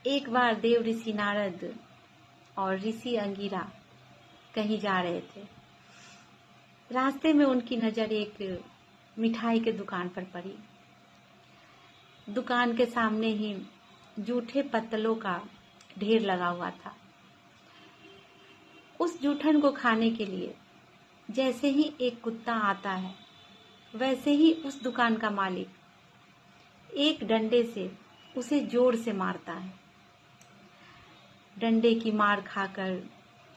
एक बार देव ऋषि नारद और ऋषि अंगिरा कहीं जा रहे थे। रास्ते में उनकी नज़र एक मिठाई के दुकान पर पड़ी। दुकान के सामने ही जूठे पत्तलों का ढेर लगा हुआ था। उस जूठन को खाने के लिए जैसे ही एक कुत्ता आता है, वैसे ही उस दुकान का मालिक एक डंडे से उसे जोर से मारता है। डंडे की मार खाकर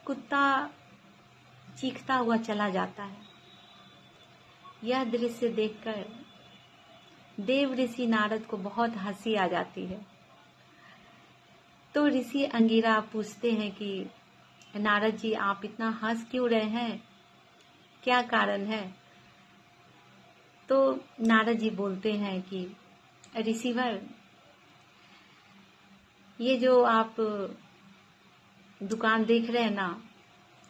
कुत्ता चीखता हुआ चला जाता है। यह दृश्य देखकर देव ऋषि नारद को बहुत हंसी आ जाती है। तो ऋषि अंगिरा पूछते हैं कि नारद जी, आप इतना हंस क्यों रहे हैं, क्या कारण है? तो नारद जी बोलते हैं कि ऋषिवर, ये जो आप दुकान देख रहे हैं ना,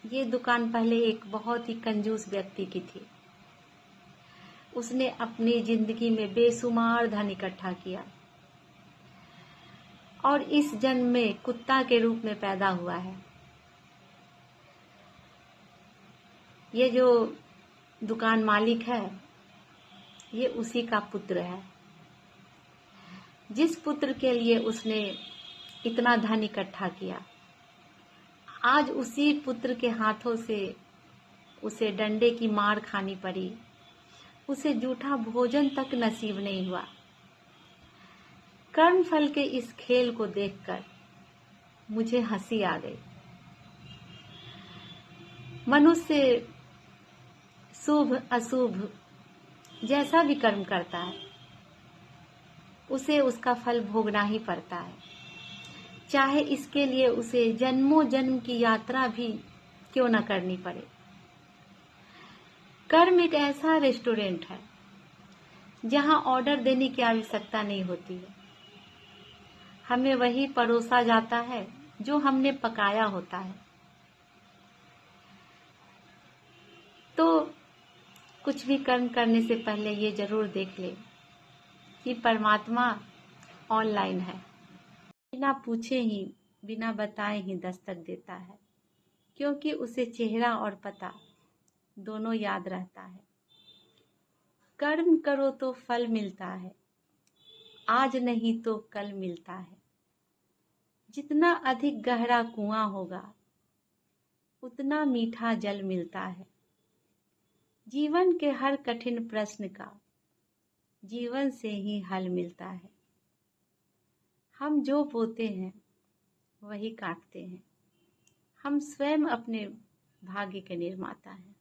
ये दुकान पहले एक बहुत ही कंजूस व्यक्ति की थी। उसने अपनी जिंदगी में बेशुमार धन इकट्ठा किया और इस जन्म में कुत्ता के रूप में पैदा हुआ है। ये जो दुकान मालिक है, ये उसी का पुत्र है। जिस पुत्र के लिए उसने इतना धन इकट्ठा किया, आज उसी पुत्र के हाथों से उसे डंडे की मार खानी पड़ी, उसे जूठा भोजन तक नसीब नहीं हुआ। कर्मफल के इस खेल को देखकर मुझे हंसी आ गई। मनुष्य शुभ अशुभ जैसा भी कर्म करता है, उसे उसका फल भोगना ही पड़ता है, चाहे इसके लिए उसे जन्मों जन्म की यात्रा भी क्यों न करनी पड़े। कर्म एक ऐसा रेस्टोरेंट है जहां ऑर्डर देने की आवश्यकता नहीं होती है। हमें वही परोसा जाता है जो हमने पकाया होता है। तो कुछ भी कर्म करने से पहले ये जरूर देख ले कि परमात्मा ऑनलाइन है। बिना पूछे ही, बिना बताए ही दस्तक देता है, क्योंकि उसे चेहरा और पता दोनों याद रहता है। कर्म करो तो फल मिलता है, आज नहीं तो कल मिलता है। जितना अधिक गहरा कुआं होगा, उतना मीठा जल मिलता है। जीवन के हर कठिन प्रश्न का जीवन से ही हल मिलता है। हम जो बोते हैं वही काटते हैं। हम स्वयं अपने भाग्य के निर्माता हैं।